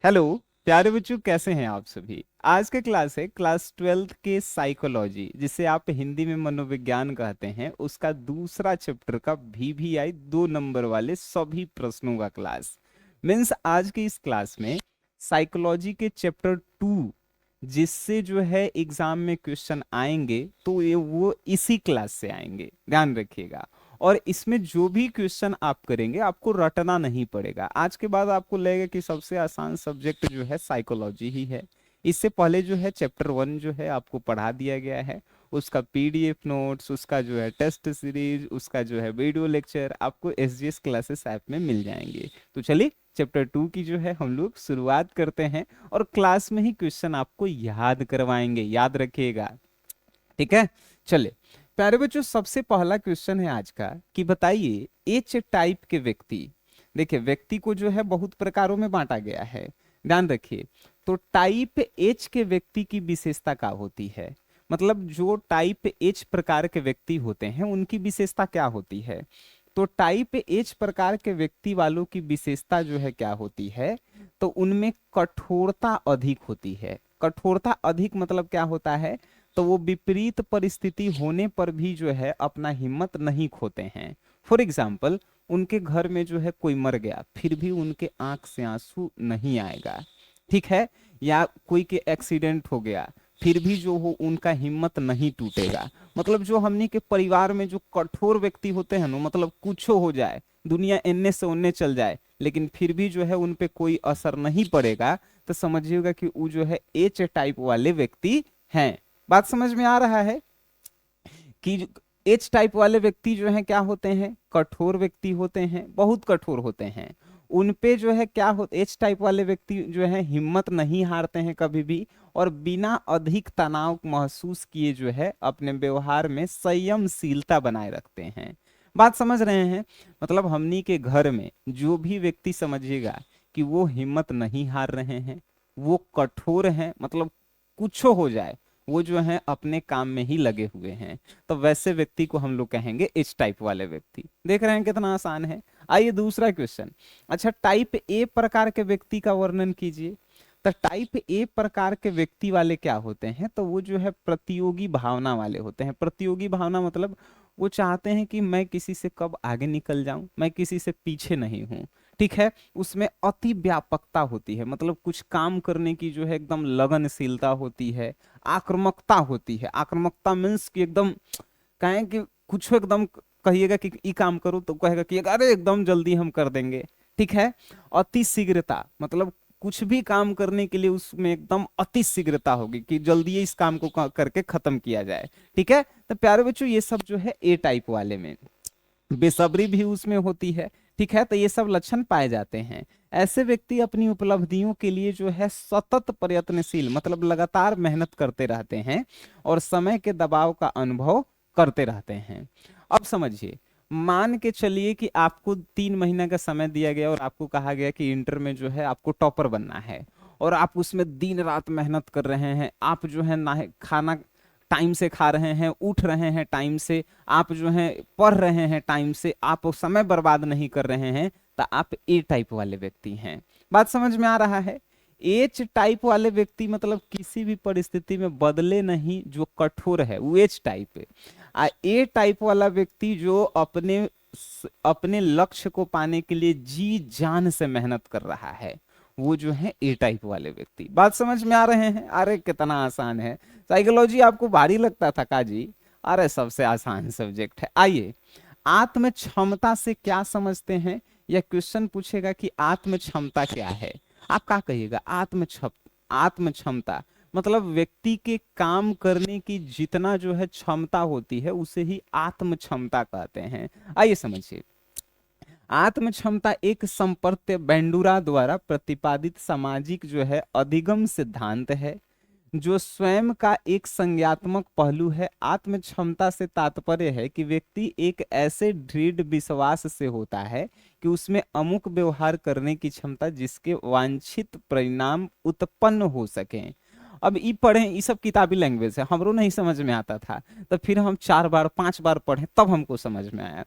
Hello प्यारे बच्चों, कैसे हैं आप सभी। आज का क्लास है क्लास 12th के साइकोलॉजी, जिसे आप हिंदी में मनोविज्ञान कहते हैं, उसका दूसरा चैप्टर का VVI 2 नंबर वाले सभी प्रश्नों का क्लास। मीन्स आज की इस क्लास में साइकोलॉजी के चैप्टर 2 जिससे जो है एग्जाम में क्वेश्चन आएंगे, तो ये वो इसी क्लास से आएंगे, ध्यान रखिएगा। और इसमें जो भी क्वेश्चन आप करेंगे आपको रटना नहीं पड़ेगा। आज के बाद आपको लगेगा कि सबसे आसान सब्जेक्ट जो है साइकोलॉजी ही है। इससे पहले जो है चैप्टर 1 जो है आपको पढ़ा दिया गया है, उसका PDF नोट्स, उसका जो है टेस्ट सीरीज, उसका जो है वीडियो लेक्चर आपको SGS क्लासेस ऐप में मिल जाएंगे। तो चलिए चैप्टर 2 की जो है हम लोग शुरुआत करते हैं, और क्लास में ही क्वेश्चन आपको याद करवाएंगे, याद रखिएगा, ठीक है। चले प्यारे बच्चों, सबसे पहला क्वेश्चन है आज का कि बताइए एच टाइप के व्यक्ति। देखिए, व्यक्ति को जो है बहुत प्रकारों में बांटा गया है, ध्यान रखिए। तो टाइप एच के व्यक्ति की विशेषता क्या होती है, मतलब जो टाइप एच प्रकार के व्यक्ति होते हैं उनकी विशेषता क्या होती है। तो टाइप एच प्रकार के व्यक्ति वालों की विशेषता जो है क्या होती है, तो उनमें कठोरता अधिक होती है। कठोरता अधिक मतलब क्या होता है, तो वो विपरीत परिस्थिति होने पर भी जो है अपना हिम्मत नहीं खोते हैं। फॉर एग्जाम्पल, उनके घर में जो है कोई मर गया, फिर भी उनके आंख से आंसू नहीं आएगा, ठीक है। या कोई के एक्सीडेंट हो गया, फिर भी जो हो उनका हिम्मत नहीं टूटेगा। मतलब जो हमने के परिवार में जो कठोर व्यक्ति होते हैं ना, मतलब कुछ हो जाए, दुनिया इन्ने से उन्ने चल जाए, लेकिन फिर भी जो है उन पे कोई असर नहीं पड़ेगा, तो समझिएगा कि वो जो है एच टाइप वाले व्यक्ति हैं। बात समझ में आ रहा है कि एच टाइप वाले व्यक्ति जो हैं क्या होते हैं, कठोर व्यक्ति होते हैं, बहुत कठोर होते हैं। उन पे जो है क्या हो, एच टाइप वाले व्यक्ति जो है हिम्मत नहीं हारते हैं कभी भी, और बिना अधिक तनाव महसूस किए जो है अपने व्यवहार में संयमशीलता बनाए रखते हैं। बात समझ रहे हैं। मतलब हमनी के घर में जो भी व्यक्ति समझिएगा कि वो हिम्मत नहीं हार रहे हैं, वो कठोर हैं, मतलब कुछ हो जाए वो जो है अपने काम में ही लगे हुए हैं, तो वैसे व्यक्ति को हम लोग कहेंगे एच टाइप वाले व्यक्ति। देख रहे हैं कितना आसान है। आइए दूसरा क्वेश्चन। अच्छा, टाइप ए प्रकार के व्यक्ति का वर्णन कीजिए। तो टाइप ए प्रकार के व्यक्ति वाले क्या होते हैं, तो वो जो है प्रतियोगी भावना वाले होते हैं। प्रतियोगी भावना मतलब वो चाहते हैं कि मैं किसी से कब आगे निकल जाऊं, मैं किसी से पीछे नहीं हूं, ठीक है। उसमें अति व्यापकता होती है, मतलब कुछ काम करने की जो है एकदम लगनशीलता होती है, आक्रामकता होती है। आक्रामकता मीन्स कि एकदम कहें कि कुछ एकदम कहिएगा कि ई काम करो तो कहेगा कि अरे एकदम जल्दी हम कर देंगे, ठीक है। अति शीघ्रता मतलब कुछ भी काम करने के लिए उसमें एकदम अति शीघ्रता होगी कि जल्दी इस काम को करके खत्म किया जाए, ठीक है। तो प्यारे बच्चों, ये सब जो है ए टाइप वाले में, बेसब्री भी उसमें होती है, ठीक है। तो ये सब लक्षण पाए जाते हैं। ऐसे व्यक्ति अपनी उपलब्धियों के लिए जो है सतत प्रयत्नशील, मतलब लगातार मेहनत करते रहते हैं और समय के दबाव का अनुभव करते रहते हैं। अब समझिए, मान के चलिए कि आपको 3 महीने का समय दिया गया और आपको कहा गया कि इंटर में जो है आपको टॉपर बनना है, और आप उसमें दिन रात मेहनत कर रहे हैं। आप जो है ना खाना टाइम से खा रहे हैं, उठ रहे हैं टाइम से, आप जो है पढ़ रहे हैं टाइम से, आप समय बर्बाद नहीं कर रहे हैं, तो आप ए टाइप वाले व्यक्ति हैं। बात समझ में आ रहा है। एच टाइप वाले व्यक्ति मतलब किसी भी परिस्थिति में बदले नहीं, जो कठोर है वो एच टाइप है। ए टाइप वाला व्यक्ति जो अपने अपने लक्ष्य को पाने के लिए जी जान से मेहनत कर रहा है, वो जो है ए टाइप वाले व्यक्ति। बात समझ में आ रहे हैं। अरे कितना आसान है। साइकोलॉजी आपको भारी लगता था का जी? अरे सबसे आसान सब्जेक्ट है। आइए, आत्म क्षमता से क्या समझते हैं, यह क्वेश्चन पूछेगा कि आत्म क्षमता क्या है। आप क्या कहिएगा? आत्म क्षमता मतलब व्यक्ति के काम करने की जितना जो है क्षमता होती है उसे ही आत्म क्षमता कहते हैं। आइए समझिए। आत्म क्षमता एक संपर्क बेंडूरा द्वारा प्रतिपादित सामाजिक जो है अधिगम सिद्धांत है, जो स्वयं का एक संज्ञात्मक पहलू है। आत्म क्षमता से तात्पर्य है कि व्यक्ति एक ऐसे दृढ़ विश्वास से होता है कि उसमें अमुक व्यवहार करने की क्षमता जिसके वांछित परिणाम उत्पन्न हो सके। अब ये पढ़े, ये सब किताबी लैंग्वेज है, हमरो नहीं समझ में आता था, तो फिर हम 4 बार 5 बार पढ़े तब हमको समझ में आया।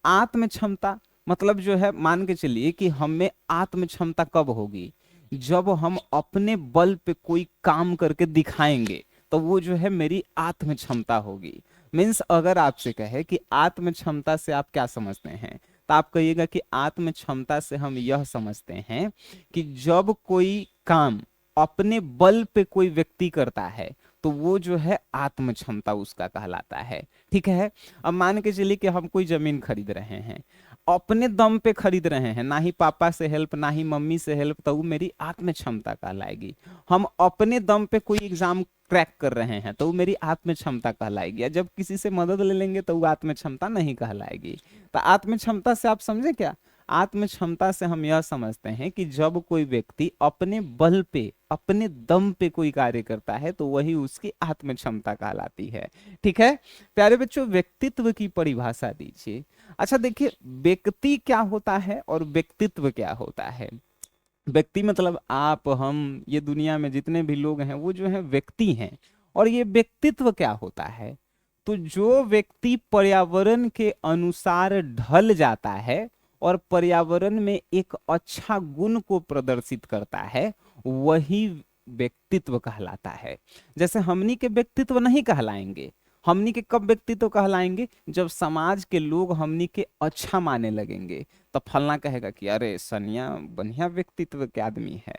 आत्म क्षमता मतलब जो है, मान के चलिए कि हम में आत्म क्षमता कब होगी, जब हम अपने बल पे कोई काम करके दिखाएंगे तो वो जो है मेरी आत्म क्षमता होगी। मीन्स अगर आपसे कहे कि आत्म क्षमता से आप क्या समझते हैं, तो आप कहिएगा कि आत्म क्षमता से हम यह समझते हैं कि जब कोई काम अपने बल पे कोई व्यक्ति करता है तो वो जो है आत्म क्षमता उसका कहलाता है। ठीक है। अब मान के चलिए कि हम कोई जमीन खरीद रहे हैं, अपने दम पे खरीद रहे हैं, ना ही पापा से हेल्प ना ही मम्मी से हेल्प, तो वो मेरी आत्म क्षमता कहलाएगी। हम अपने दम पे कोई एग्जाम क्रैक कर रहे हैं तो वो मेरी आत्म क्षमता कहलाएगी। या जब किसी से मदद ले लेंगे तो वो आत्म क्षमता नहीं कहलाएगी। तो आत्म क्षमता से आप समझे क्या? आत्म क्षमता से हम यह समझते हैं कि जब कोई व्यक्ति अपने बल पे अपने दम पे कोई कार्य करता है तो वही उसकी आत्म क्षमता कहलाती है। ठीक है प्यारे बच्चों, व्यक्तित्व की परिभाषा दीजिए। अच्छा देखिए, व्यक्ति क्या होता है और व्यक्तित्व क्या होता है। व्यक्ति मतलब आप, हम, ये दुनिया में जितने भी लोग हैं वो जो है व्यक्ति हैं। और ये व्यक्तित्व क्या होता है? तो जो व्यक्ति पर्यावरण के अनुसार ढल जाता है और पर्यावरण में एक अच्छा गुण को प्रदर्शित करता है, वही व्यक्तित्व कहलाता है। जैसे हमनी के व्यक्तित्व नहीं कहलाएंगे। हमनी के कब व्यक्तित्व कहलाएंगे? जब समाज के लोग हमनी के अच्छा माने लगेंगे। तो फलना कहेगा कि अरे सनिया बढ़िया व्यक्तित्व के आदमी है।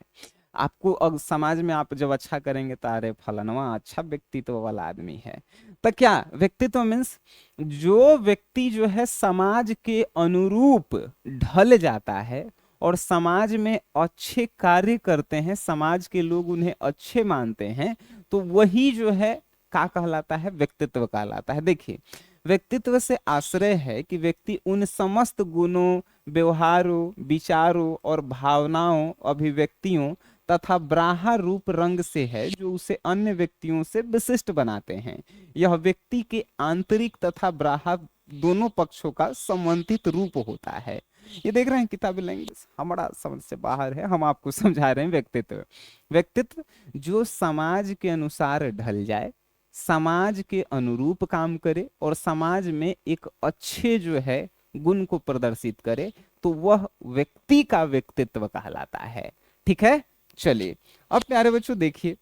आपको समाज में आप जब अच्छा करेंगे तो अरे फलनवा अच्छा व्यक्तित्व वाला आदमी है। तो क्या व्यक्तित्व मीन्स जो व्यक्ति जो है समाज के अनुरूप ढल जाता है और समाज में अच्छे कार्य करते हैं, समाज के लोग उन्हें अच्छे मानते हैं, तो वही जो है क्या कहलाता है? व्यक्तित्व कहलाता है। देखिए, व्यक्तित्व से आश्रय है कि व्यक्ति उन समस्त गुणों, व्यवहारों, विचारों और भावनाओं, अभिव्यक्तियों तथा ब्राह्य रूप रंग से है जो उसे अन्य व्यक्तियों से विशिष्ट बनाते हैं। यह व्यक्ति के आंतरिक तथा बाह्य दोनों पक्षों का समन्वित रूप होता है। ये देख रहे हैं किताबी लैंग्वेज हमारा समझ से बाहर है, हम आपको समझा रहे हैं। व्यक्तित्व, व्यक्तित्व जो समाज के अनुसार ढल जाए, समाज के अनुरूप काम करे और समाज में एक अच्छे जो है गुण को प्रदर्शित करे, तो वह व्यक्ति का व्यक्तित्व कहलाता है। ठीक है, चलिए अब प्यारे बच्चों देखिए,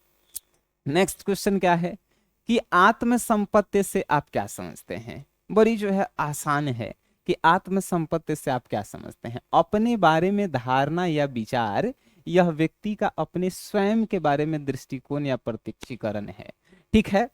नेक्स्ट क्वेश्चन क्या है कि आत्म संपत्ति से आप क्या समझते हैं। बड़ी जो है आसान है कि आत्म संपत्ति से आप क्या समझते हैं। अपने बारे में धारणा या विचार, यह व्यक्ति का अपने स्वयं के बारे में दृष्टिकोण या प्रत्यक्षीकरण है। ठीक है,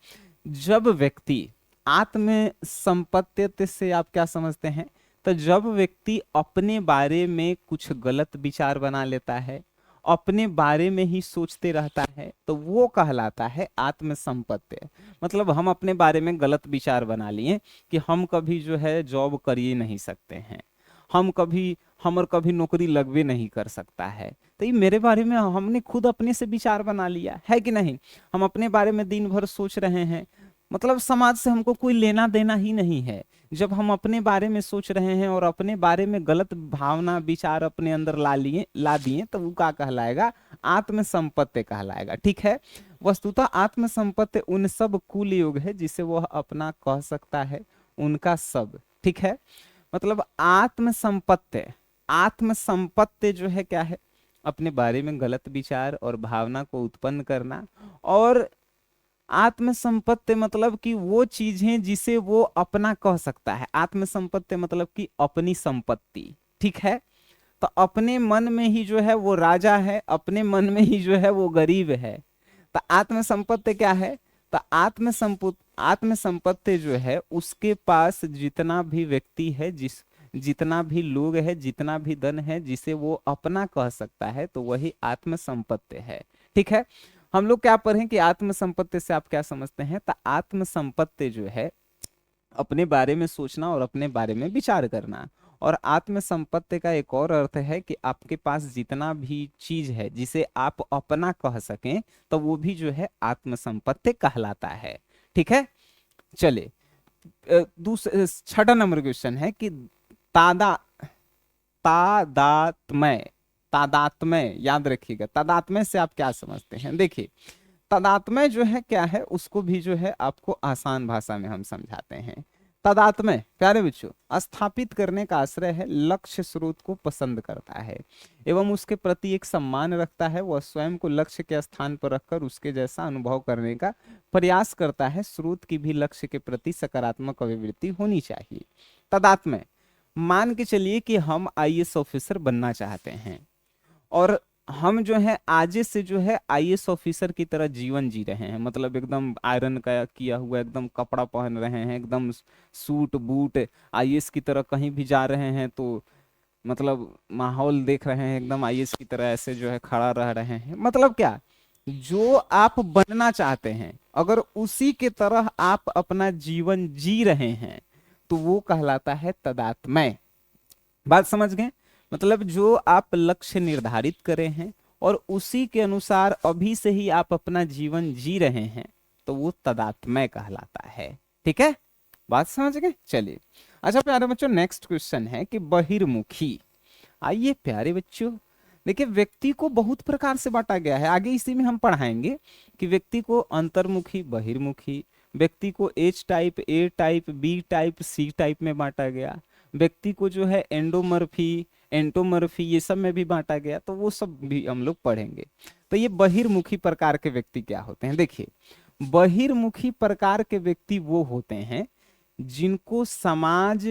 जब व्यक्ति आत्म संपत्ति से आप क्या समझते हैं, तो जब व्यक्ति अपने बारे में कुछ गलत विचार बना लेता है, अपने बारे में ही सोचते रहता है, तो वो कहलाता है आत्म संपत्ति। मतलब हम अपने बारे में गलत विचार बना लिए कि हम कभी जो है जॉब कर ही नहीं सकते हैं, हम कभी नौकरी लगवे नहीं कर सकता है। तो ये मेरे बारे में हमने खुद अपने से विचार बना लिया है कि नहीं। हम अपने बारे में दिन भर सोच रहे हैं, मतलब समाज से हमको कोई लेना देना ही नहीं है। जब हम अपने बारे में सोच रहे हैं और अपने बारे में गलत भावना विचार अपने अंदर ला दिए, तो वो क्या कहलाएगा? आत्म संपत्ति कहलाएगा। ठीक है, वस्तुतः आत्म संपत्ति उन सब कुल योग है जिसे वह अपना कह सकता है, उनका सब। ठीक है, मतलब आत्म संपत्ति जो है क्या है? अपने बारे में गलत विचार और भावना को उत्पन्न करना। और आत्म संपत्ति मतलब कि वो चीजें जिसे वो अपना कह सकता है। आत्म संपत्ति मतलब कि अपनी संपत्ति। ठीक है, तो अपने मन में ही जो है वो राजा है, अपने मन में ही जो है वो गरीब है। तो आत्म संपत्ति क्या है? तो आत्म संपत्ति जो है उसके पास जितना भी व्यक्ति है, जितना भी लोग है, जितना भी धन है, जिसे वो अपना कह सकता है, तो वही आत्म संपत्ति है। ठीक है, हम लोग क्या पढ़ें कि आत्म संपत्ति से आप क्या समझते हैं। तो आत्म संपत्ति जो है अपने बारे में सोचना और अपने बारे में विचार करना। और आत्म संपत्ति का एक और अर्थ है कि आपके पास जितना भी चीज है जिसे आप अपना कह सकें, तो वो भी जो है आत्म संपत्ति कहलाता है। ठीक है, चले दूसरा छठा नंबर क्वेश्चन है कि तादा तादात्म्य तादात्म्य याद रखिएगा। तादात्म्य से आप क्या समझते हैं? देखिए, तादात्म्य जो है क्या है, उसको भी जो है आपको आसान भाषा में हम समझाते हैं। तदात्म्य प्यारे बच्चों स्थापित करने का आश्रय है, लक्ष्य स्रोत को पसंद करता है एवं उसके प्रति एक सम्मान रखता है। वह स्वयं को लक्ष्य के स्थान पर रखकर उसके जैसा अनुभव करने का प्रयास करता है। स्रोत की भी लक्ष्य के प्रति सकारात्मक अभिवृत्ति होनी चाहिए। तदात्म्य, मान के चलिए कि हम आईएएस ऑफिसर बनना चाहते हैं और हम जो है आज से जो है आईएएस ऑफिसर की तरह जीवन जी रहे हैं, मतलब एकदम आयरन का किया हुआ एकदम कपड़ा पहन रहे हैं, एकदम सूट बूट आईएएस की तरह कहीं भी जा रहे हैं तो मतलब माहौल देख रहे हैं एकदम आईएएस की तरह, ऐसे जो है खड़ा रह रहे हैं। मतलब क्या, जो आप बनना चाहते हैं अगर उसी के तरह आप अपना जीवन जी रहे हैं तो वो कहलाता है तदात्म्य। बात समझ गए? मतलब जो आप लक्ष्य निर्धारित करे हैं और उसी के अनुसार अभी से ही आप अपना जीवन जी रहे हैं तो वो तदात्म्य कहलाता है। ठीक है, बात समझ गए? चलिए, अच्छा प्यारे बच्चों, नेक्स्ट क्वेश्चन है कि बहिर्मुखी। आइए प्यारे बच्चों, देखिए व्यक्ति को बहुत प्रकार से बांटा गया है, आगे इसी में हम पढ़ाएंगे कि व्यक्ति को अंतर्मुखी, बहिर्मुखी, व्यक्ति को H type, A type, B type, C type में बांटा गया, व्यक्ति को जो है एंडोमर्फी, एंटोमर्फी, ये सब में भी बांटा गया, तो वो सब भी हम लोग पढ़ेंगे। तो ये बहिर्मुखी प्रकार के व्यक्ति क्या होते हैं? देखिए, बहिर्मुखी प्रकार के व्यक्ति वो होते हैं जिनको समाज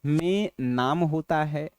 में नाम होता है,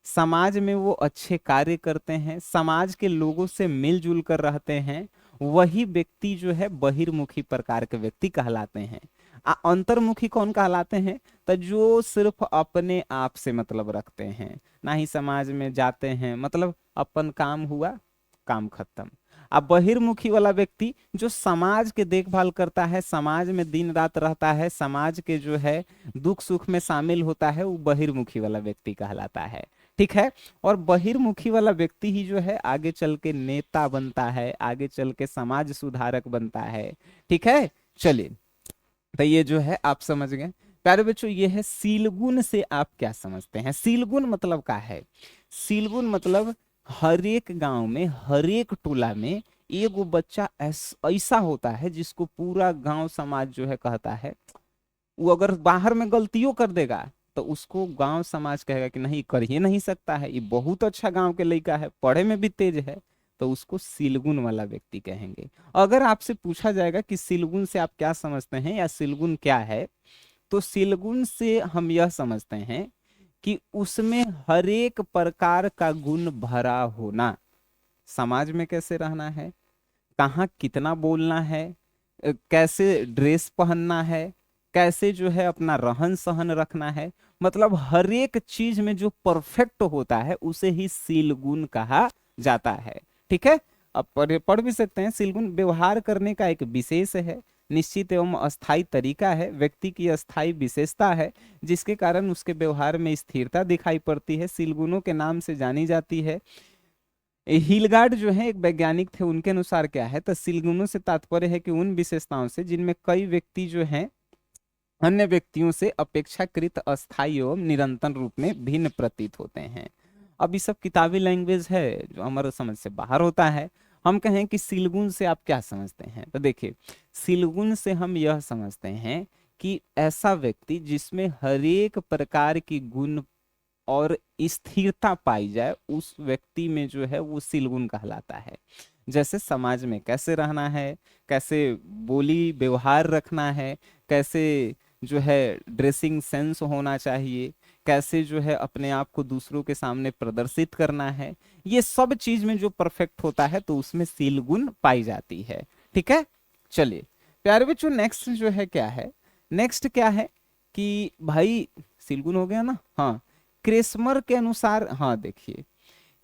समाज में वो अच्छे कार्य करते हैं, समाज के लोगों से मिलजुल कर रहते हैं, वही व्यक्ति जो है बहिर्मुखी प्रकार के व्यक्ति कहलाते हैं। अंतर्मुखी कौन कहलाते हैं? तो जो सिर्फ अपने आप से मतलब रखते हैं, ना ही समाज में जाते हैं, मतलब अपन काम हुआ काम खत्म। अब बहिर्मुखी वाला व्यक्ति जो समाज के देखभाल करता है, समाज में दिन रात रहता है, समाज के जो है दुख सुख में शामिल होता है, वो बहिर्मुखी वाला व्यक्ति कहलाता है। ठीक है, और बहिर्मुखी वाला व्यक्ति ही जो है आगे चल के नेता बनता है, आगे चल के समाज सुधारक बनता है। ठीक है, चलिए, तो ये जो है आप समझ गए। प्यारे बच्चों, ये है सीलगुण से आप क्या समझते हैं? सीलगुण मतलब क्या है? सीलगुण मतलब हर एक गांव में, हर एक टोला में एगो बच्चा ऐसा होता है जिसको पूरा गांव समाज जो है कहता है, वो अगर बाहर में गलतियों कर देगा तो उसको गांव समाज कहेगा कि नहीं, कर ही नहीं सकता है, ये बहुत अच्छा गांव के लड़का है, पढ़े में भी तेज है, तो उसको सीलगुण वाला व्यक्ति कहेंगे। अगर आपसे पूछा जाएगा कि सीलगुण से आप क्या समझते हैं या सीलगुण क्या है, तो सीलगुण से हम यह समझते हैं कि उसमें हर एक प्रकार का गुण भरा होना। समाज में कैसे रहना है, कहाँ कितना बोलना है, कैसे ड्रेस पहनना है, कैसे जो है अपना रहन सहन रखना है, मतलब हर एक चीज में जो परफेक्ट होता है उसे ही सीलगुण कहा जाता है। ठीक है, अब पढ़ भी सकते हैं। सीलगुण व्यवहार करने का एक विशेष है, निश्चित एवं अस्थायी तरीका है, व्यक्ति की अस्थायी विशेषता है जिसके कारण उसके व्यवहार में स्थिरता दिखाई पड़ती है, सीलगुणों के नाम से जानी जाती है। हिलगार्ड जो है एक वैज्ञानिक थे, उनके अनुसार क्या है, तो सीलगुणों से तात्पर्य है कि उन विशेषताओं से जिनमें कई व्यक्ति जो हैं अन्य व्यक्तियों से अपेक्षाकृत अस्थायी एवं निरंतर रूप में भिन्न प्रतीत होते हैं। अब ये सब किताबी लैंग्वेज है जो हमारे समझ से बाहर होता है। हम कहें कि सीलगुण से आप क्या समझते हैं, तो देखिए, सीलगुण से हम यह समझते हैं कि ऐसा व्यक्ति जिसमें हर एक प्रकार की गुण और स्थिरता पाई जाए, उस व्यक्ति में जो है वो सीलगुण कहलाता है। जैसे समाज में कैसे रहना है, कैसे बोली व्यवहार रखना है, कैसे जो है ड्रेसिंग सेंस होना चाहिए, कैसे जो है अपने आप को दूसरों के सामने प्रदर्शित करना है, ये सब चीज में जो परफेक्ट होता है तो उसमें सीलगुण पाई जाती है। ठीक है, चलिए प्यारे बच्चों, नेक्स्ट जो है क्या है, नेक्स्ट क्या है कि भाई सीलगुण हो गया ना। हाँ, क्रेस्मर के अनुसार, हाँ देखिए,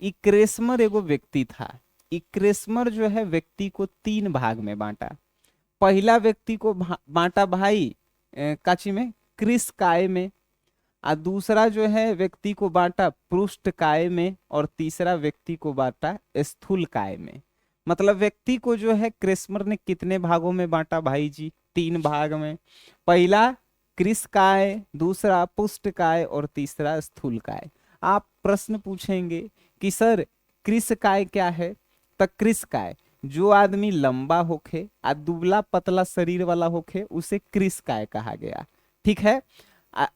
इक्रेस्मर एगो व्यक्ति था। इक्रेस्मर जो है व्यक्ति को 3 भाग में बांटा। पहला व्यक्ति को बांटा भाई काची में, क्रिस काय में, और दूसरा जो है व्यक्ति को बांटा पृष्ठ काय में, और तीसरा व्यक्ति को बांटा स्थूल काय में। मतलब व्यक्ति को जो है क्रेस्मर ने कितने भागों में बांटा भाई जी? 3 भाग में। पहला क्रिस काय, दूसरा पुष्ट काय और तीसरा स्थूल काय। आप प्रश्न पूछेंगे कि सर क्रिस काय क्या है, तो क्रिस काय, जो आदमी लंबा होखे आ दुबला पतला शरीर वाला होखे उसे क्रिस काय कहा गया। ठीक है,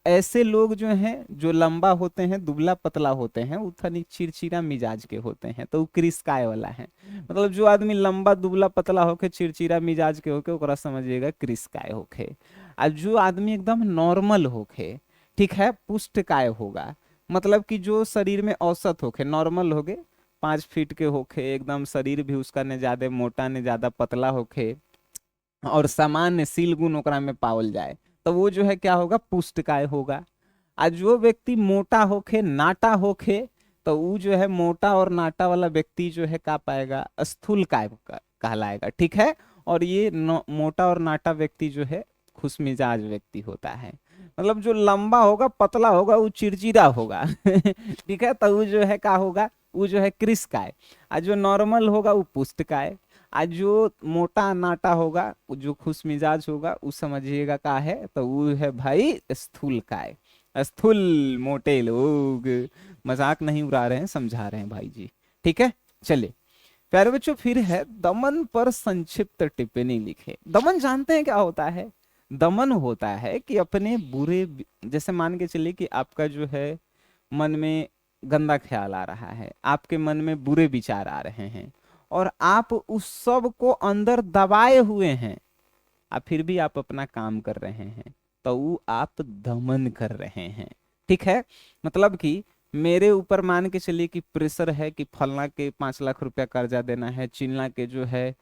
ऐसे लोग जो हैं जो लंबा होते हैं, दुबला पतला होते हैं, वो थोड़ी चिड़चिड़ा मिजाज के होते हैं, तो वो क्रिस्काय वाला है। मतलब जो आदमी लंबा दुबला पतला होके चिड़चिड़ा मिजाज के होके, ओकरा समझिएगा क्रिस्काय होके। और जो आदमी एकदम नॉर्मल होके, ठीक है, पुष्टकाय होगा। मतलब कि जो शरीर में औसत होके, नॉर्मल होके, 5 फीट के होके, एकदम शरीर भी उसका न ज्यादा मोटा न ज्यादा पतला होके, और सामान्य सील गुण ओकरा में पावल जाए, तो वो जो है क्या होगा, पुष्टकाय होगा। आ जो व्यक्ति मोटा होके, नाटा होके, तो वो जो है मोटा और नाटा वाला व्यक्ति जो है का पाएगा, स्थूलकाय कहलाएगा, ठीक है। और ये मोटा और नाटा व्यक्ति जो है खुशमिजाज व्यक्ति होता है। मतलब जो लंबा होगा पतला होगा वो चिड़चिड़ा होगा ठीक है, तो वो जो है क्या होगा, वो जो है कृषकाय। और जो नॉर्मल होगा वो पुष्टकाय। आज जो मोटा नाटा होगा, वो जो खुश मिजाज होगा, वो समझिएगा का है, तो वो है भाई स्थूल काय। स्थूल मोटे लोग, मजाक नहीं उड़ा रहे हैं, समझा रहे हैं भाई जी, ठीक है। चलिए प्यारे बच्चों, फिर है दमन पर संक्षिप्त टिप्पणी लिखे। दमन जानते हैं क्या होता है? दमन होता है कि अपने बुरे, जैसे मान के चलिए कि आपका जो है मन में गंदा ख्याल आ रहा है, आपके मन में बुरे विचार आ रहे हैं, और आप उस सब को अंदर दबाए हुए हैं, और फिर भी आप अपना काम कर रहे हैं, तो वो आप दमन कर रहे हैं, ठीक है। मतलब कि मेरे ऊपर मान के चलिए कि प्रेशर है कि फलना के 5 लाख रुपया कर्जा देना है, चिलना के जो है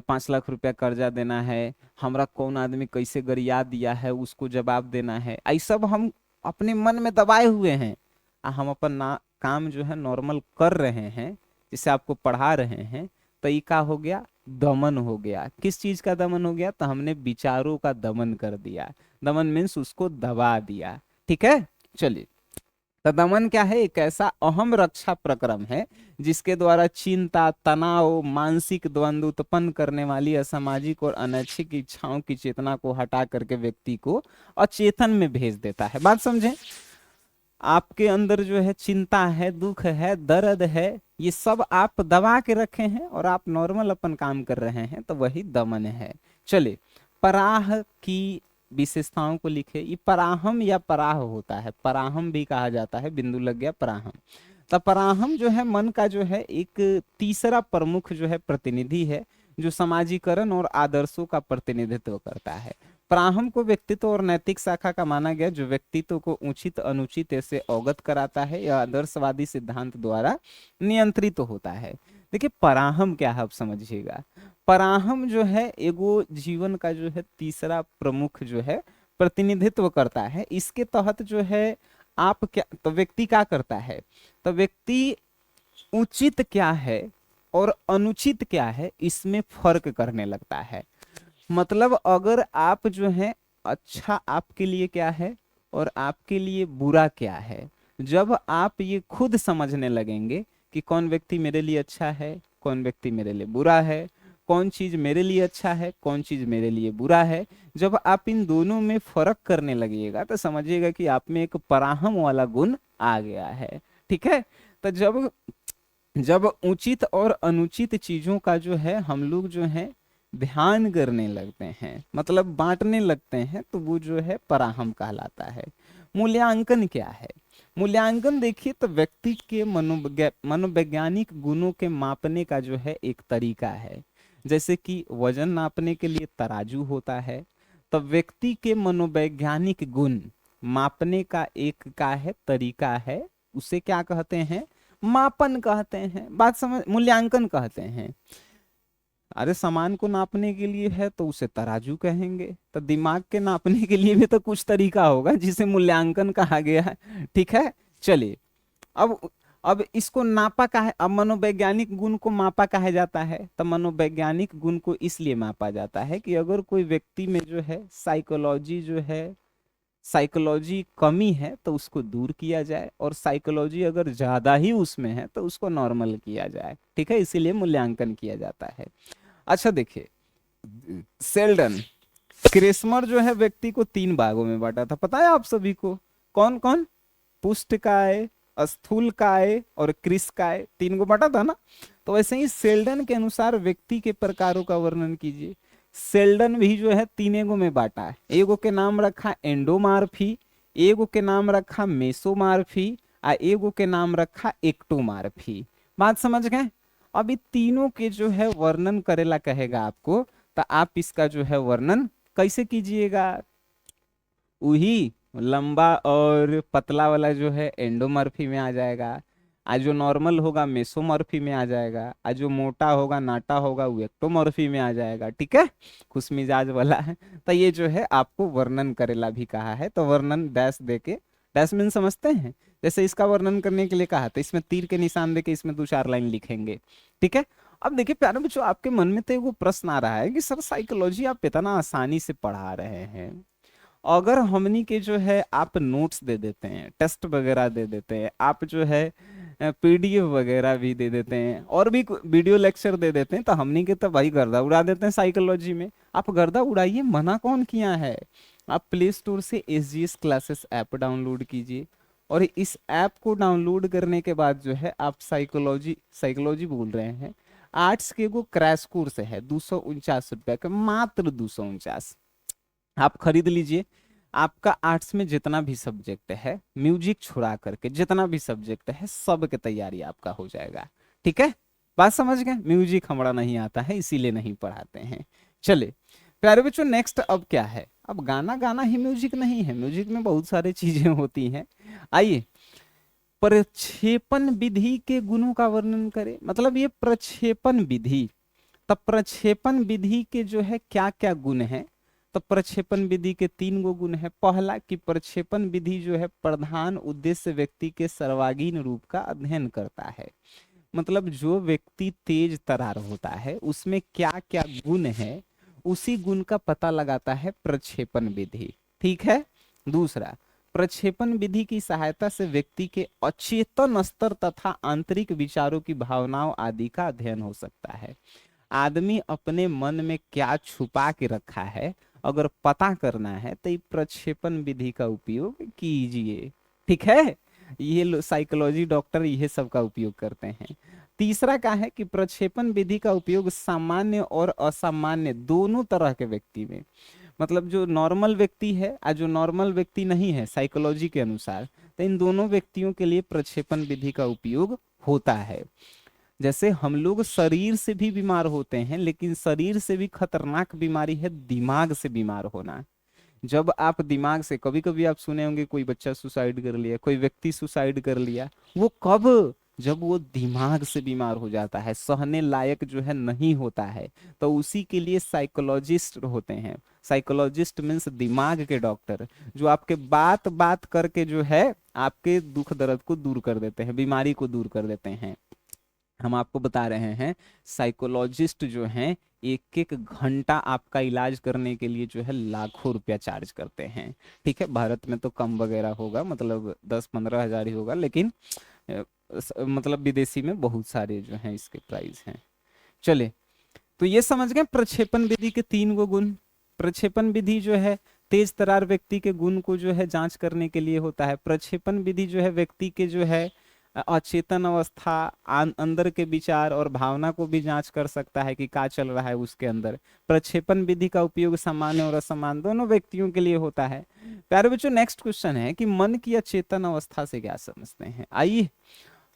5 लाख रुपया कर्जा देना है, हमरा कौन आदमी कैसे गरिया दिया है उसको जवाब देना है, ऐ सब हम अपने मन में दबाए हुए हैं। हम अपन ना काम जो है नॉर्मल कर रहे हैं, जिसे आपको पढ़ा रहे हैं, तो ये का हो गया, दमन हो गया। किस चीज का दमन हो गया? तो हमने विचारों का दमन कर दिया। दमन मीन्स उसको दबा दिया, ठीक है। चलिए, तो दमन क्या है? एक ऐसा अहम रक्षा प्रक्रम है जिसके द्वारा चिंता, तनाव, मानसिक द्वंद्व उत्पन्न करने वाली असामाजिक और अनैच्छिक इच्छाओं की चेतना को हटा करके व्यक्ति को अचेतन में भेज देता है। बात समझे? आपके अंदर जो है चिंता है, दुख है, दर्द है, ये सब आप दबा के रखे हैं और आप नॉर्मल अपन काम कर रहे हैं, तो वही दमन है। चलिए, पराह की विशेषताओं को लिखे। ये पराहम या पराह होता है, पराहम भी कहा जाता है, बिंदु लग गया पराहम। तो पराहम जो है मन का जो है एक तीसरा प्रमुख जो है प्रतिनिधि है, जो समाजीकरण और आदर्शों का प्रतिनिधित्व करता है। प्राहम को व्यक्तित्व और नैतिक शाखा का माना गया, जो व्यक्तित्व को उचित अनुचित से अवगत कराता है या आदर्शवादी सिद्धांत द्वारा नियंत्रित होता है। देखिए पराहम क्या है, आप समझिएगा। पराहम जो है एगो जीवन का जो है तीसरा प्रमुख जो है प्रतिनिधित्व करता है। इसके तहत जो है आप क्या, तो व्यक्ति क्या करता है, तो व्यक्ति उचित क्या है और अनुचित क्या है इसमें फर्क करने लगता है। मतलब अगर आप जो है अच्छा आपके लिए क्या है और आपके लिए बुरा क्या है, जब आप ये खुद समझने लगेंगे कि कौन व्यक्ति मेरे लिए अच्छा है, कौन व्यक्ति मेरे लिए बुरा है, कौन चीज मेरे लिए अच्छा है, कौन चीज मेरे लिए बुरा है, जब आप इन दोनों में फर्क करने लगिएगा तो समझिएगा कि आप में एक पराहम वाला गुण आ गया है, ठीक है। तो जब जब उचित और अनुचित चीजों का जो है हम लोग जो है ध्यान करने लगते हैं, मतलब बांटने लगते हैं, तो वो जो है पराहम कहलाता है। मूल्यांकन क्या है? मूल्यांकन देखिए तो व्यक्ति के मनोवैज्ञानिक गुणों के मापने का जो है एक तरीका है। जैसे कि वजन नापने के लिए तराजू होता है, तो व्यक्ति के मनोवैज्ञानिक गुण मापने का एक का है तरीका है, उसे क्या कहते हैं? मापन कहते हैं। बात समझ, मूल्यांकन कहते हैं। अरे सामान को नापने के लिए है तो उसे तराजू कहेंगे, तो दिमाग के नापने के लिए भी तो कुछ तरीका होगा जिसे मूल्यांकन कहा गया है, ठीक है। चलिए, अब इसको नापा का है, अब मनोवैज्ञानिक गुण को मापा कहा जाता है, तो मनोवैज्ञानिक गुण को इसलिए मापा जाता है कि अगर कोई व्यक्ति में जो है साइकोलॉजी कमी है तो उसको दूर किया जाए, और साइकोलॉजी अगर ज्यादा ही उसमें है तो उसको नॉर्मल किया जाए, ठीक है। इसीलिए मूल्यांकन किया जाता है। अच्छा देखिए, सेल्डन क्रेसमर जो है व्यक्ति को 3 भागों में बांटा था, पता है आप सभी को? कौन कौन? पुष्टकाय, स्थूलकाय और कृशकाय, 3 को बांटा था ना। तो वैसे ही सेल्डन के अनुसार व्यक्ति के प्रकारों का वर्णन कीजिए। सेल्डन भी जो है 3 में बांटा है। एगो के नाम रखा एंडोमार्फी, एगो के नाम रखा मेसोमार्फी आ एगो के नाम रखा एक्टोमार्फी। बात समझ गए। अब ये तीनों के जो है वर्णन करेला कहेगा आपको, तो आप इसका जो है वर्णन कैसे कीजिएगा? वही लंबा और पतला वाला जो है एंडोमॉर्फी में आ जाएगा, आज जो नॉर्मल होगा मेसोमॉर्फी में आ जाएगा, आज जो मोटा होगा नाटा होगा वो एक्टोमॉर्फी में आ जाएगा। ठीक है, खुश मिजाज वाला है। तो ये जो है आपको वर्णन करेला भी कहा है, तो वर्णन डैश दे के, डैश मीन समझते हैं, जैसे इसका वर्णन करने के लिए कहा तो इसमें तीर के निशान देके इसमें दो चार लाइन लिखेंगे। ठीक है। अब देखिए प्यारे बच्चों, आपके मन में तो एगो प्रश्न आ रहा है कि सर साइकोलॉजी आप इतना आसानी से पढ़ा रहे हैं, अगर हमनी के जो है आप नोट्स दे देते हैं, टेस्ट वगैरह दे देते हैं, आप जो है पीडीएफ वगैरह भी दे देते हैं और भी वीडियो लेक्चर दे देते हैं, तो हमनी के तो भाई गर्दा उड़ा देते हैं साइकोलॉजी में। आप गर्दा उड़ाइए, मना कौन किया है? आप प्ले स्टोर से एसजीएस क्लासेस ऐप डाउनलोड कीजिए और इस ऐप को डाउनलोड करने के बाद जो है आप साइकोलॉजी साइकोलॉजी बोल रहे हैं, आर्ट्स के वो क्रैश कोर्स है 249 रुपए का, मात्र 249, आप खरीद लीजिए। आपका आर्ट्स में जितना भी सब्जेक्ट है, म्यूजिक छुड़ा करके जितना भी सब्जेक्ट है, सब के तैयारी आपका हो जाएगा। ठीक है, बात समझ गए। म्यूजिक हमारा नहीं आता है इसीलिए नहीं पढ़ाते हैं। चले प्यारे बच्चों, नेक्स्ट अब क्या है? अब गाना गाना ही म्यूजिक नहीं है, म्यूजिक में बहुत सारी चीजें होती हैं। आइए, प्रक्षेपण विधि के गुणों का वर्णन करें, मतलब ये प्रक्षेपण विधि, तब प्रक्षेपण विधि के जो है क्या क्या गुण है? तो प्रक्षेपण विधि के तीन गो गुण है। पहला कि प्रक्षेपण विधि जो है प्रधान उद्देश्य व्यक्ति के सर्वांगीण रूप का अध्ययन करता है, मतलब जो व्यक्ति तेज तरार होता है उसमें क्या क्या गुण है, उसी गुण का पता लगाता है प्रक्षेपण विधि। ठीक है। दूसरा, प्रक्षेपण विधि की सहायता से व्यक्ति के अचेतन स्तर तथा आंतरिक विचारों की भावनाओं आदि का अध्ययन हो सकता है। आदमी अपने मन में क्या छुपा के रखा है अगर पता करना है तो ये प्रक्षेपण विधि का उपयोग कीजिए। ठीक है, ये साइकोलॉजी डॉक्टर ये सब का उपयोग करते हैं। तीसरा क्या है कि प्रक्षेपण विधि का उपयोग सामान्य और असामान्य दोनों तरह के व्यक्ति में, मतलब जो नॉर्मल व्यक्ति है और जो नॉर्मल व्यक्ति नहीं है साइकोलॉजी के अनुसार, तो इन दोनों व्यक्तियों के लिए प्रक्षेपण विधि का उपयोग होता है। जैसे हम लोग शरीर से भी बीमार होते हैं, लेकिन शरीर से भी खतरनाक बीमारी है दिमाग से बीमार होना। जब आप दिमाग से, कभी कभी आप सुने होंगे कोई बच्चा सुसाइड कर लिया, कोई व्यक्ति सुसाइड कर लिया, वो कब? जब वो दिमाग से बीमार हो जाता है, सहने लायक जो है नहीं होता है, तो उसी के लिए साइकोलॉजिस्ट होते हैं। साइकोलॉजिस्ट मीन्स दिमाग के डॉक्टर, जो आपके बात बात करके जो है आपके दुख दर्द को दूर कर देते हैं, बीमारी को दूर कर देते हैं। हम आपको बता रहे हैं साइकोलॉजिस्ट जो हैं एक एक घंटा आपका इलाज करने के लिए जो है लाखों रुपया चार्ज करते हैं। ठीक है, भारत में तो कम वगैरह होगा, मतलब 10-15 हज़ार ही होगा, लेकिन मतलब विदेशी में बहुत सारे जो हैं इसके प्राइस हैं। चले, तो ये समझ गए प्रक्षेपण विधि के तीन गो गुण। प्रक्षेपण विधि जो है तेज तरार व्यक्ति के गुण को जो है जांच करने के लिए होता है। प्रक्षेपण विधि जो है व्यक्ति के जो है अचेतन अवस्था, अंदर के विचार और भावना को भी जांच कर सकता है कि क्या चल रहा है उसके अंदर। प्रक्षेपण विधि का उपयोग सामान्य और असामान्य दोनों व्यक्तियों के लिए होता है। प्यारे बच्चों, नेक्स्ट क्वेश्चन है कि मन की अचेतन अवस्था से क्या समझते हैं। आइए,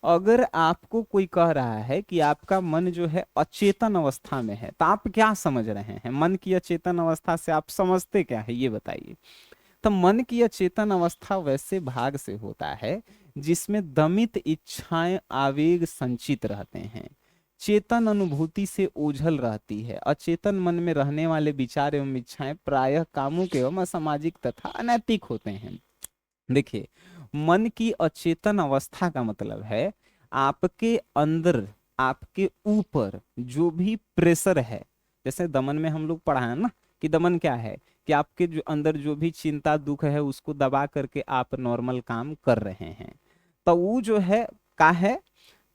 अगर आपको कोई कह रहा है कि आपका मन जो है अचेतन अवस्था में है, तो आप क्या समझ रहे हैं? मन की अचेतन अवस्था से आप समझते क्या है, ये बताइए। तो मन की अचेतन अवस्था वैसे भाग से होता है जिसमें दमित इच्छाएं आवेग संचित रहते हैं, चेतन अनुभूति से ओझल रहती है। अचेतन मन में रहने वाले विचार एवं इच्छाएं प्रायः कामुक एवं असामाजिक तथा अनैतिक होते हैं। देखिए, मन की अचेतन अवस्था का मतलब है आपके अंदर, आपके ऊपर जो भी प्रेशर है, जैसे दमन में हम लोग पढ़ा है ना कि दमन क्या है, कि आपके जो अंदर जो भी चिंता दुख है उसको दबा करके आप नॉर्मल काम कर रहे हैं, तो वो जो है का है,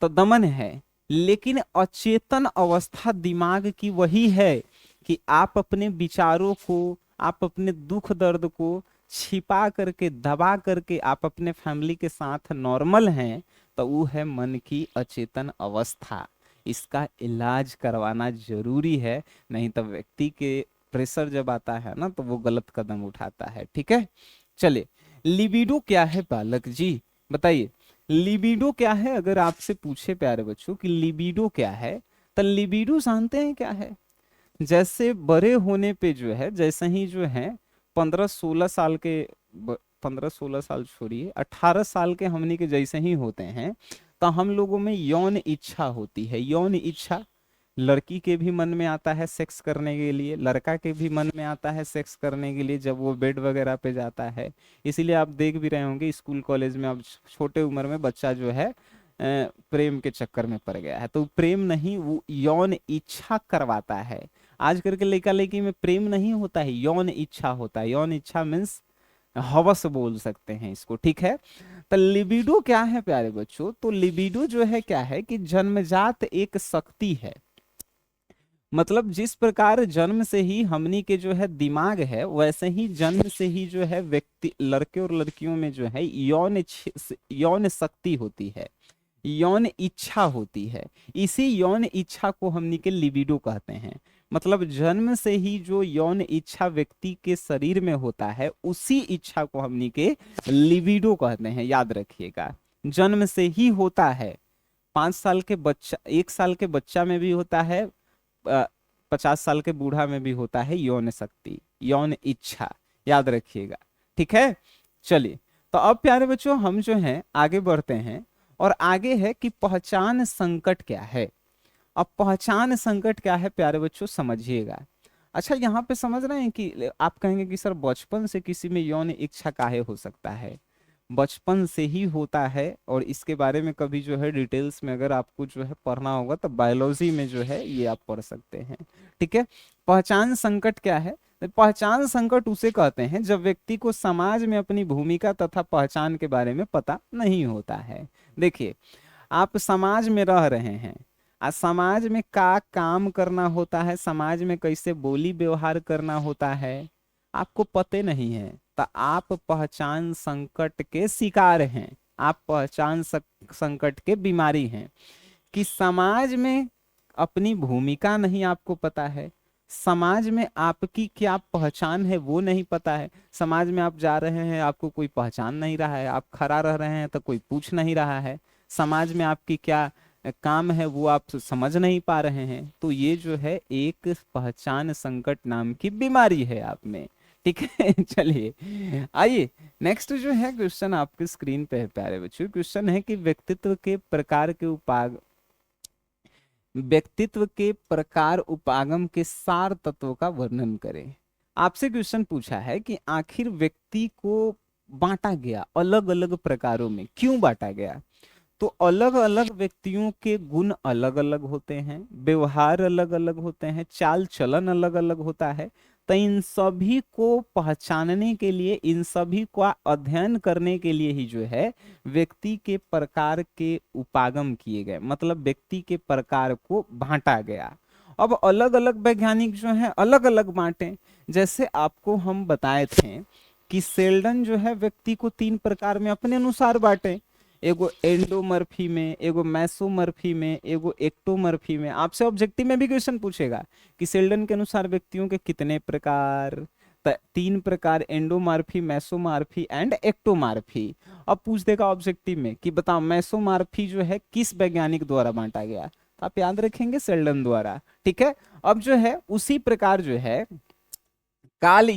तो दमन है। लेकिन अचेतन अवस्था दिमाग की वही है कि आप अपने विचारों को, आप अपने दुख दर्द को छिपा करके दबा करके आप अपने फैमिली के साथ नॉर्मल हैं, तो वो है मन की अचेतन अवस्था। इसका इलाज करवाना जरूरी है, नहीं तो व्यक्ति के प्रेशर जब आता है ना तो वो गलत कदम उठाता है। ठीक है, चलिए लिबिडो क्या है बालक जी, बताइए। लिबिडो क्या है, अगर आपसे पूछे प्यारे बच्चों कि लिबिडो क्या है, तो लिबिडो जानते हैं क्या है? जैसे बड़े होने पे जो है, जैसे ही जो है 15-16 साल के, 15-16 साल छोड़िए, 18 साल के हमनी के जैसे ही होते हैं, तो हम लोगों में यौन इच्छा होती है। यौन इच्छा लड़की के भी मन में आता है सेक्स करने के लिए, लड़का के भी मन में आता है सेक्स करने के लिए जब वो बेड वगैरह पे जाता है। इसीलिए आप देख भी रहे होंगे स्कूल कॉलेज में अब छोटे उम्र में बच्चा जो है प्रेम के चक्कर में पड़ गया है। तो प्रेम नहीं, वो यौन इच्छा करवाता है। आजकल के लड़का लड़की में प्रेम नहीं होता है, यौन इच्छा होता है। यौन इच्छा मीन्स हवस बोल सकते हैं इसको, ठीक है। तो लिबिडो क्या है प्यारे बच्चों, तो लिबिडो जो है क्या है कि जन्मजात एक शक्ति है। मतलब जिस प्रकार जन्म से ही हमनी के जो है दिमाग है, वैसे ही जन्म से ही जो है व्यक्ति, लड़के और लड़कियों में जो है यौन शक्ति होती है, यौन इच्छा होती है। इसी यौन इच्छा को हमनी के लिबिडो कहते हैं। मतलब जन्म से ही जो यौन इच्छा व्यक्ति के शरीर में होता है, उसी इच्छा को हमनी के लिबिडो कहते हैं, याद रखिएगा। जन्म से ही होता है, 5 साल के बच्चा, 1 साल के बच्चा में भी होता है, 50 साल के बूढ़ा में भी होता है यौन शक्ति, यौन इच्छा, याद रखिएगा, ठीक है। चलिए, तो अब प्यारे बच्चों हम जो हैं आगे बढ़ते हैं, और आगे है कि पहचान संकट क्या है। अब पहचान संकट क्या है प्यारे बच्चों, समझिएगा। अच्छा, यहाँ पे समझ रहे हैं कि आप कहेंगे कि सर बचपन से किसी में यौन इच्छा काहे हो सकता है? बचपन से ही होता है, और इसके बारे में कभी जो है डिटेल्स में अगर आपको जो है पढ़ना होगा तो बायोलॉजी में जो है ये आप पढ़ सकते हैं, ठीक है। पहचान संकट क्या है? तो पहचान संकट उसे कहते हैं जब व्यक्ति को समाज में अपनी भूमिका तथा पहचान के बारे में पता नहीं होता है। देखिए, आप समाज में रह रहे हैं, समाज में का काम करना होता है, समाज में कैसे बोली व्यवहार करना होता है, आपको पते नहीं है, तो आप पहचान संकट के शिकार हैं। आप पहचान संकट के बीमारी हैं कि समाज में अपनी भूमिका नहीं आपको पता है, समाज में आपकी क्या पहचान है वो नहीं पता है। समाज में आप जा रहे हैं, आपको कोई पहचान नहीं रहा है, आप खड़ा रह रहे हैं तो कोई पूछ नहीं रहा है, समाज में आपकी क्या काम है वो आप समझ नहीं पा रहे हैं। तो ये जो है एक पहचान संकट नाम की बीमारी है आप में, ठीक है। चलिए आइए, नेक्स्ट जो है क्वेश्चन आपके स्क्रीन पे है प्यारे बच्चों। क्वेश्चन है कि व्यक्तित्व के प्रकार उपागम के सार तत्व का वर्णन करें। आपसे क्वेश्चन पूछा है कि आखिर व्यक्ति को बांटा गया अलग अलग प्रकारों में, क्यों बांटा गया? तो अलग अलग व्यक्तियों के गुण अलग अलग होते हैं, व्यवहार अलग अलग होते हैं, चाल चलन अलग अलग होता है। तो इन सभी को पहचानने के लिए, इन सभी का अध्ययन करने के लिए ही जो है व्यक्ति के प्रकार के उपागम किए गए, मतलब व्यक्ति के प्रकार को बांटा गया। अब अलग अलग वैज्ञानिक जो है अलग अलग बांटे। जैसे आपको हम बताए थे कि सेल्डन जो है व्यक्ति को 3 प्रकार में अपने अनुसार बांटे, एगो एंडोमर्फी में, एगो मैसोमर्फी में, एगो एक्टोमर्फी में। आपसे ऑब्जेक्टिव में भी क्वेश्चन पूछेगा कि सेल्डन के अनुसार व्यक्तियों के कितने प्रकार, 3 प्रकार, एंडोमॉर्फी, मैसोमॉर्फी एंड एक्टोमॉर्फी। अब पूछ देगा ऑब्जेक्टिव में कि बताओ मैसोमॉर्फी जो है किस वैज्ञानिक द्वारा बांटा गया, तो आप याद रखेंगे सेल्डन द्वारा, ठीक है। अब जो है उसी प्रकार जो है कार्ल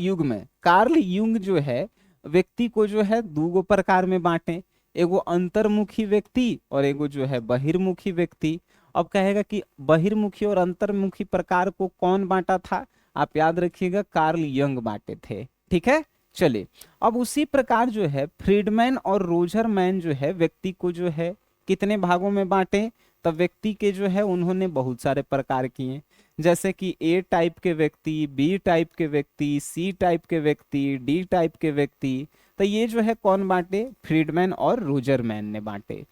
युंग जो है व्यक्ति को जो है 2 प्रकार में बांटे, एगो अंतर्मुखी व्यक्ति और एगो जो है बहिर्मुखी व्यक्ति। अब कहेगा कि बहिर्मुखी और अंतर्मुखी प्रकार को कौन बांटा था, आप याद रखिएगा कार्ल यंग बांटे थे, ठीक है। चलिए, अब उसी प्रकार जो है फ्रीडमैन और रोजरमैन जो है व्यक्ति को जो है कितने भागों में बांटे, तब व्यक्ति के जो है उन्होंने बहुत सारे प्रकार किए, जैसे कि ए टाइप के व्यक्ति, बी टाइप के व्यक्ति, सी टाइप के व्यक्ति, डी टाइप के व्यक्ति। तो ये जो है कौन बांटे, फ्रीडमैन और रोजरमैन ने बांटे।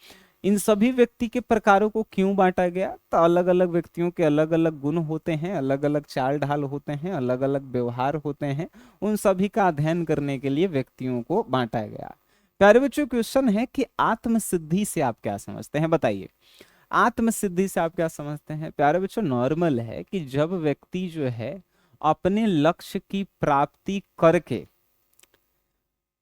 इन सभी व्यक्ति के प्रकारों को क्यों बांटा गया, तो अलग अलग व्यक्तियों के अलग अलग गुण होते हैं, अलग अलग चाल ढाल होते हैं, अलग अलग व्यवहार होते हैं, उन सभी का अध्ययन करने के लिए व्यक्तियों को बांटा गया। प्यारे बच्चों, क्वेश्चन है कि आत्मसिद्धि से आप क्या समझते हैं, बताइए। आत्मसिद्धि से आप क्या समझते हैं? प्यारे बच्चों, नॉर्मल है कि जब व्यक्ति जो है अपने लक्ष्य की प्राप्ति करके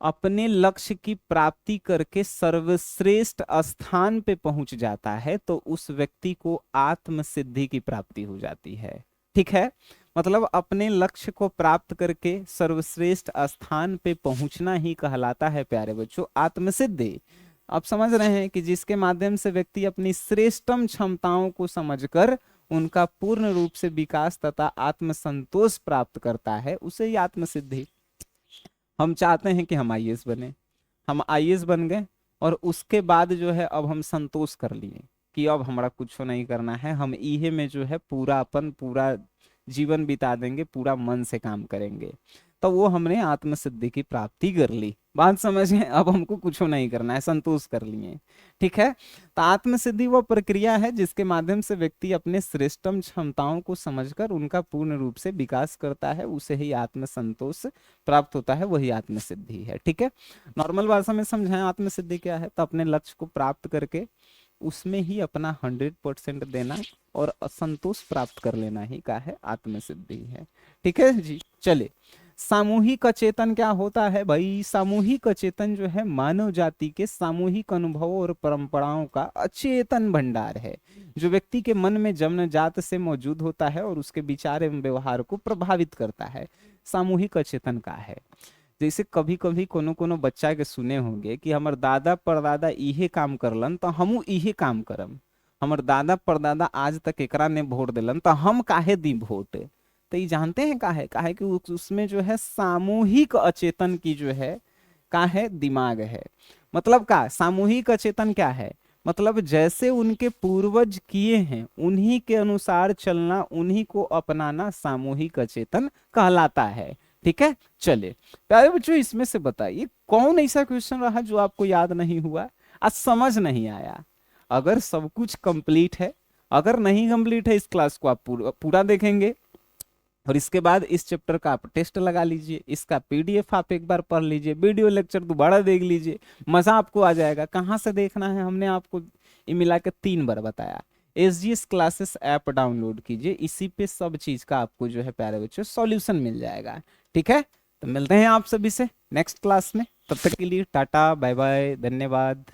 अपने लक्ष्य की प्राप्ति करके सर्वश्रेष्ठ स्थान पे पहुंच जाता है तो उस व्यक्ति को आत्म सिद्धि की प्राप्ति हो जाती है। ठीक है, मतलब अपने लक्ष्य को प्राप्त करके सर्वश्रेष्ठ स्थान पे पहुंचना ही कहलाता है प्यारे बच्चों आत्मसिद्धि। आप समझ रहे हैं कि जिसके माध्यम से व्यक्ति अपनी श्रेष्ठतम क्षमताओं को समझकर उनका पूर्ण रूप से विकास तथा आत्मसंतोष प्राप्त करता है, उसे ही आत्मसिद्धि। हम चाहते हैं कि हम आईएएस बने, हम आईएएस बन गए और उसके बाद जो है अब हम संतोष कर लिए कि अब हमारा कुछ नहीं करना है, हम इहे में जो है पूरा अपन पूरा जीवन बिता देंगे, पूरा मन से काम करेंगे, तो वो हमने आत्मसिद्धि की प्राप्ति कर ली। बात समझ गए, अब हमको कुछ नहीं करना है, संतोष कर लिए। ठीक है, तो आत्मसिद्धि वो प्रक्रिया है जिसके माध्यम से व्यक्ति अपने श्रेष्ठतम क्षमताओं को समझकर उनका पूर्ण रूप से विकास करता है, उसे ही आत्मसंतोष प्राप्त होता है, वही आत्मसिद्धि है। ठीक है, नॉर्मल भाषा में समझाएं आत्मसिद्धि क्या है, तो अपने लक्ष्य को प्राप्त करके उसमें ही अपना 100% देना और असंतोष प्राप्त कर लेना ही का है आत्मसिद्धि है। ठीक है जी, चले। सामूहिक अचेतन क्या होता है भाई? सामूहिक अचेतन जो है मानव जाति के सामूहिक अनुभवों और परंपराओं का अचेतन भंडार है, जो व्यक्ति के मन में जन्मजात से मौजूद होता है और उसके विचार एवं व्यवहार को प्रभावित करता है। सामूहिक अचेतन का है, जैसे कभी कभी कोनो कोनो बच्चा के सुने होंगे कि हमर दादा परदादा इहे काम करलन तो हमू इहे काम करम, हमर दादा परदादा आज तक एकरा ने वोट दिलन तो हम काहे दी वोट। तो ये जानते हैं काहे कि उसमें जो है सामूहिक अचेतन की जो है का है दिमाग है। मतलब का सामूहिक अचेतन क्या है? मतलब जैसे उनके पूर्वज किए हैं उन्हीं के अनुसार चलना, उन्हीं को अपनाना सामूहिक अचेतन कहलाता है। ठीक है, चले प्यारे बच्चों, इसमें से बताइए कौन ऐसा क्वेश्चन रहा जो आपको याद नहीं हुआ, आज समझ नहीं आया? अगर सब कुछ कंप्लीट है, अगर नहीं कंप्लीट है इस क्लास को आप पूरा देखेंगे और इसके बाद इस चैप्टर का आप टेस्ट लगा लीजिए, इसका पीडीएफ आप एक बार पढ़ लीजिए, वीडियो लेक्चर दोबारा देख लीजिए, मजा आपको आ जाएगा। कहाँ से देखना है हमने आपको ये मिला के 3 बार बताया। एसजीएस क्लासेस ऐप डाउनलोड कीजिए, इसी पे सब चीज का आपको जो है प्यारे बच्चों सॉल्यूशन मिल जाएगा। ठीक है, तो मिलते हैं आप सभी से नेक्स्ट क्लास में, तब तक के लिए टाटा बाय बाय, धन्यवाद।